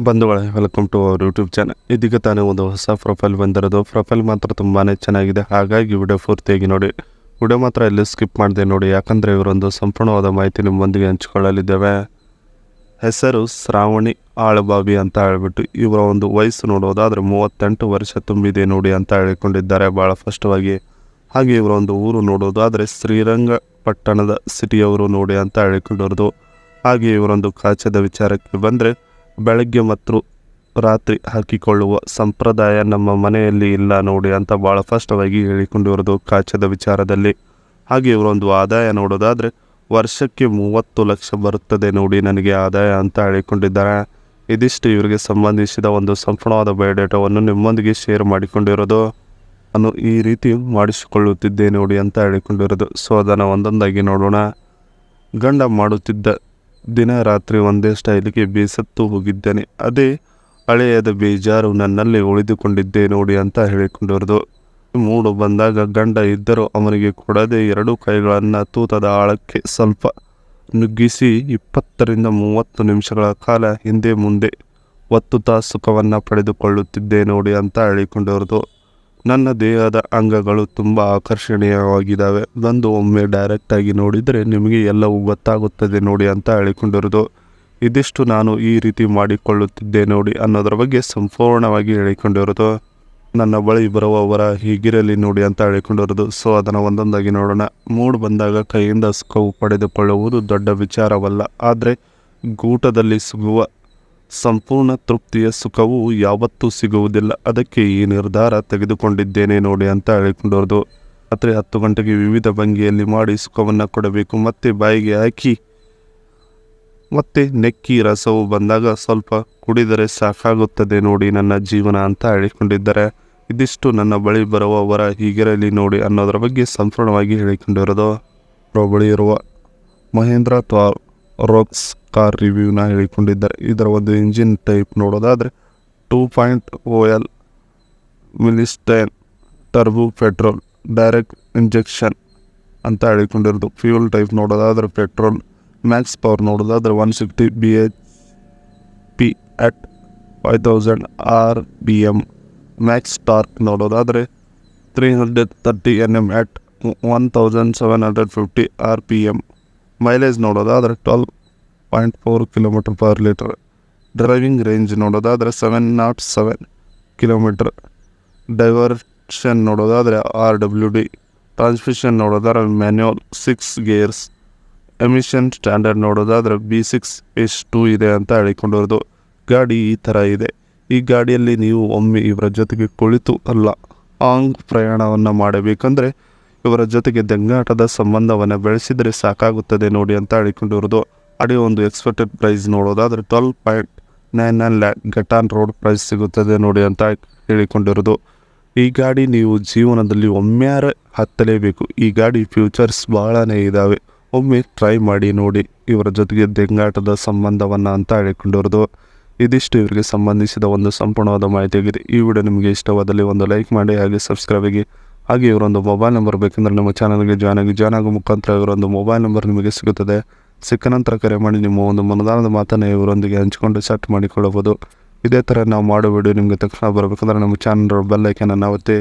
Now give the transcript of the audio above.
ಬಂಧುಗಳೇ, welcome to our YouTube channel. ಇದೀಗ ತಾನೇ ಒಂದು ಹೊಸ ಪ್ರೊಫೈಲ್ ಬಂದಿರೋದು. ಪ್ರೊಫೈಲ್ ಮಾತ್ರ ತುಂಬಾ ಚೆನ್ನಾಗಿದೆ, ಹಾಗಾಗಿ ವಿಡಿಯೋ ಪೂರ್ತಿಯಾಗಿ ನೋಡಿ. ವಿಡಿಯೋ ಮಾತ್ರ ಎಲ್ಲಿ ಸ್ಕಿಪ್ ಮಾಡಿದೆ ನೋಡಿ, ಯಾಕಂದರೆ ಇವರೊಂದು ಸಂಪೂರ್ಣವಾದ ಮಾಹಿತಿ ನಿಮ್ಮೊಂದಿಗೆ ಹಂಚಿಕೊಳ್ಳಲಿದ್ದೇವೆ. ಹೆಸರು ಶ್ರಾವಣಿ ಆಳಬಾವಿ ಅಂತ ಹೇಳ್ಬಿಟ್ಟು, ಇವರ ಒಂದು ವಯಸ್ಸು ನೋಡೋದಾದರೆ 38 ವರ್ಷ ತುಂಬಿದೆ ನೋಡಿ ಅಂತ ಹೇಳಿಕೊಂಡಿದ್ದಾರೆ ಭಾಳ ಸ್ಪಷ್ಟವಾಗಿ. ಹಾಗೆ ಇವರ ಒಂದು ಊರು ನೋಡೋದಾದರೆ ಶ್ರೀರಂಗಪಟ್ಟಣದ ಸಿಟಿಯವರು ನೋಡಿ ಅಂತ ಹೇಳಿಕೊಂಡಿರೋದು. ಹಾಗೆ ಇವರೊಂದು ಕಾಚದ ವಿಚಾರಕ್ಕೆ ಬಂದರೆ, ಬೆಳಗ್ಗೆ ಮತ್ತು ರಾತ್ರಿ ಹಾಕಿಕೊಳ್ಳುವ ಸಂಪ್ರದಾಯ ನಮ್ಮ ಮನೆಯಲ್ಲಿ ಇಲ್ಲ ನೋಡಿ ಅಂತ ಭಾಳ ಸ್ಪಷ್ಟವಾಗಿ ಹೇಳಿಕೊಂಡಿರೋದು ಕಾಚದ ವಿಚಾರದಲ್ಲಿ. ಹಾಗೆ ಇವರೊಂದು ಆದಾಯ ನೋಡೋದಾದರೆ ವರ್ಷಕ್ಕೆ 30 ಲಕ್ಷ ಬರುತ್ತದೆ ನೋಡಿ ನನಗೆ ಆದಾಯ ಅಂತ ಹೇಳಿಕೊಂಡಿದ್ದಾರೆ. ಇದಿಷ್ಟು ಇವರಿಗೆ ಸಂಬಂಧಿಸಿದ ಒಂದು ಸಂಪೂರ್ಣವಾದ ಬಯೋಡೇಟಾವನ್ನು ನಿಮ್ಮೊಂದಿಗೆ ಶೇರ್ ಮಾಡಿಕೊಂಡಿರೋದು. ನಾನು ಈ ರೀತಿ ಮಾಡಿಸಿಕೊಳ್ಳುತ್ತಿದ್ದೆ ನೋಡಿ ಅಂತ ಹೇಳಿಕೊಂಡಿರೋದು. ಸೊ ಅದನ್ನು ಒಂದೊಂದಾಗಿ ನೋಡೋಣ. ಗಂಡ ಮಾಡುತ್ತಿದ್ದ ದಿನ ರಾತ್ರಿ ಒಂದೇ ಸ್ಟೈಲಿಗೆ ಬೇಸತ್ತು ಹೋಗಿದ್ದೇನೆ, ಅದೇ ಹಳೆಯದ ಬೇಜಾರು ನನ್ನಲ್ಲಿ ಉಳಿದುಕೊಂಡಿದ್ದೆ ನೋಡಿ ಅಂತ ಹೇಳಿಕೊಂಡಿರೋದು. ಮೂಡು ಬಂದಾಗ ಗಂಡ ಇದ್ದರೂ ಅವನಿಗೆ ಕೊಡದೆ 2 ಕೈಗಳನ್ನು ತೂತದ ಆಳಕ್ಕೆ ಸ್ವಲ್ಪ ನುಗ್ಗಿಸಿ 20 ರಿಂದ 30 ನಿಮಿಷಗಳ ಕಾಲ ಹಿಂದೆ ಮುಂದೆ ಒತ್ತುತ್ತಾ ಸುಖವನ್ನು ಪಡೆದುಕೊಳ್ಳುತ್ತಿದ್ದೆ ನೋಡಿ ಅಂತ ಹೇಳಿಕೊಂಡಿರೋದು. ನನ್ನ ದೇಹದ ಅಂಗಗಳು ತುಂಬ ಆಕರ್ಷಣೀಯವಾಗಿದ್ದಾವೆ, ಬಂದು ಒಮ್ಮೆ ಡೈರೆಕ್ಟಾಗಿ ನೋಡಿದರೆ ನಿಮಗೆ ಎಲ್ಲವೂ ಗೊತ್ತಾಗುತ್ತದೆ ನೋಡಿ ಅಂತ ಹೇಳಿಕೊಂಡಿರೋದು. ಇದಿಷ್ಟು ನಾನು ಈ ರೀತಿ ಮಾಡಿಕೊಳ್ಳುತ್ತಿದ್ದೆ ನೋಡಿ ಅನ್ನೋದರ ಬಗ್ಗೆ ಸಂಪೂರ್ಣವಾಗಿ ಹೇಳಿಕೊಂಡಿರೋದು. ನನ್ನ ಬಳಿ ಬರುವವರ ಹೀಗಿರಲಿ ನೋಡಿ ಅಂತ ಹೇಳಿಕೊಂಡಿರೋದು. ಸೊ ಅದನ್ನು ಒಂದೊಂದಾಗಿ ನೋಡೋಣ. ಮೂಡ್ ಬಂದಾಗ ಕೈಯಿಂದ ಸುಖವು ಪಡೆದುಕೊಳ್ಳುವುದು ದೊಡ್ಡ ವಿಚಾರವಲ್ಲ, ಆದರೆ ಗೂಟದಲ್ಲಿ ಸಿಗುವ ಸಂಪೂರ್ಣ ತೃಪ್ತಿಯ ಸುಖವು ಯಾವತ್ತೂ ಸಿಗುವುದಿಲ್ಲ. ಅದಕ್ಕೆ ಈ ನಿರ್ಧಾರ ತೆಗೆದುಕೊಂಡಿದ್ದೇನೆ ನೋಡಿ ಅಂತ ಹೇಳಿಕೊಂಡಿರೋದು. ರಾತ್ರಿ 10 ಗಂಟೆಗೆ ವಿವಿಧ ಭಂಗಿಯಲ್ಲಿ ಮಾಡಿ ಸುಖವನ್ನು ಕೊಡಬೇಕು, ಮತ್ತೆ ಬಾಯಿಗೆ ಹಾಕಿ ಮತ್ತೆ ನೆಕ್ಕಿ ರಸವು ಬಂದಾಗ ಸ್ವಲ್ಪ ಕುಡಿದರೆ ಸಾಕಾಗುತ್ತದೆ ನೋಡಿ ನನ್ನ ಜೀವನ ಅಂತ ಹೇಳಿಕೊಂಡಿದ್ದಾರೆ. ಇದಿಷ್ಟು ನನ್ನ ಬಳಿ ಬರುವವರ ಹೀಗಿರಲಿ ನೋಡಿ ಅನ್ನೋದರ ಬಗ್ಗೆ ಸಂಪೂರ್ಣವಾಗಿ ಹೇಳಿಕೊಂಡಿರೋದು. ಅವರ ಬಳಿ ಇರುವ ಮಹೇಂದ್ರ ಥಾರ್ ರೋಕ್ಸ್ ಕಾರ್ ರಿವ್ಯೂನ ಹೇಳಿಕೊಂಡಿದ್ದಾರೆ. ಇದರ ಒಂದು ಇಂಜಿನ್ ಟೈಪ್ ನೋಡೋದಾದರೆ 2.0L ಮಿಲಿಸ್ಟೈನ್ ಟರ್ಬೋ ಪೆಟ್ರೋಲ್ ಡೈರೆಕ್ಟ್ ಇಂಜೆಕ್ಷನ್ ಅಂತ ಹೇಳಿಕೊಂಡಿರೋದು. ಫ್ಯೂಲ್ ಟೈಪ್ ನೋಡೋದಾದರೆ ಪೆಟ್ರೋಲ್. ಮ್ಯಾಕ್ಸ್ ಪವರ್ ನೋಡೋದಾದರೆ 160 bhp at 5000 RPM. Max torque ನೋಡೋದಾದರೆ 330 Nm ಅಟ್ 1750 RPM. ಮೈಲೇಜ್ ನೋಡೋದಾದರೆ 12.4 km/L. ಡ್ರೈವಿಂಗ್ ರೇಂಜ್ ನೋಡೋದಾದರೆ 707 km. ಡೈವರ್ಷನ್ ನೋಡೋದಾದರೆ RWD. ಟ್ರಾನ್ಸ್ಮಿಷನ್ ನೋಡೋದಾದರೆ ಮ್ಯಾನ್ಯುವಲ್ 6 ಗೇರ್ಸ್. ಎಮಿಷನ್ ಸ್ಟ್ಯಾಂಡರ್ಡ್ ನೋಡೋದಾದರೆ B6H2 ಇದೆ ಅಂತ ಹೇಳಿಕೊಂಡಿರೋದು. ಗಾಡಿ ಈ ಥರ ಇದೆ. ಈ ಗಾಡಿಯಲ್ಲಿ ನೀವು ಒಮ್ಮೆ ಇವರ ಜೊತೆಗೆ ಕುಳಿತು ಲಾಂಗ್ ಪ್ರಯಾಣವನ್ನು ಮಾಡಬೇಕಂದ್ರೆ ಇವರ ಜೊತೆಗೆ ದಂಗಾಟದ ಸಂಬಂಧವನ್ನು ಬೆಳೆಸಿದರೆ ಸಾಕಾಗುತ್ತದೆ ನೋಡಿ ಅಂತ ಹೇಳಿಕೊಂಡಿರೋದು. ಅದೇ ಒಂದು ಎಕ್ಸ್ಪೆಕ್ಟೆಡ್ ಪ್ರೈಸ್ ನೋಡೋದಾದರೆ 12.99 lakh ಗಟಾನ್ ರೋಡ್ ಪ್ರೈಸ್ ಸಿಗುತ್ತದೆ ನೋಡಿ ಅಂತ ಹೇಳಿಕೊಂಡಿರೋದು. ಈ ಗಾಡಿ ನೀವು ಜೀವನದಲ್ಲಿ ಒಮ್ಮೆಯಾರ ಹತ್ತಲೇಬೇಕು. ಈ ಗಾಡಿ ಫ್ಯೂಚರ್ಸ್ ಭಾಳನೇ ಇದ್ದಾವೆ, ಒಮ್ಮೆ ಟ್ರೈ ಮಾಡಿ ನೋಡಿ ಇವರ ಜೊತೆಗೆ ದಂಗಾಟದ ಸಂಬಂಧವನ್ನು ಅಂತ ಹೇಳಿಕೊಂಡಿರೋದು. ಇದಿಷ್ಟು ಇವರಿಗೆ ಸಂಬಂಧಿಸಿದ ಒಂದು ಸಂಪೂರ್ಣವಾದ ಮಾಹಿತಿಯಾಗಿದೆ. ಈ ವಿಡಿಯೋ ನಿಮಗೆ ಇಷ್ಟವಾದಲ್ಲಿ ಒಂದು ಲೈಕ್ ಮಾಡಿ, ಹಾಗೆ ಸಬ್ಸ್ಕ್ರೈಬ್ ಆಗಿ. ಹಾಗೆ ಇವರೊಂದು ಮೊಬೈಲ್ ನಂಬರ್ ಬೇಕೆಂದರೆ ನಮ್ಮ ಚಾನಲ್ಗೆ ಜಾಯ್ನ್ ಆಗೋ ಮುಖಾಂತರ ಇವರೊಂದು ಮೊಬೈಲ್ ನಂಬರ್ ನಿಮಗೆ ಸಿಗುತ್ತದೆ. ಸಿಕ್ಕ ನಂತರ ಕರೆ ಮಾಡಿ ನಿಮ್ಮ ಒಂದು ಮನದಾಳದ ಮಾತನ್ನು ಇವರೊಂದಿಗೆ ಹಂಚಿಕೊಂಡು ಸೆಟ್ ಮಾಡಿಕೊಳ್ಳಬಹುದು. ಇದೇ ಥರ ನಾವು ಮಾಡೋ ವಿಡಿಯೋ ನಿಮಗೆ ತಕ್ಷಣ ಬರಬೇಕಂದ್ರೆ ನಮ್ಮ ಚಾನಲ್ ಬೆಲ್ ಐಕನನ್ನು ಒತ್ತಿ.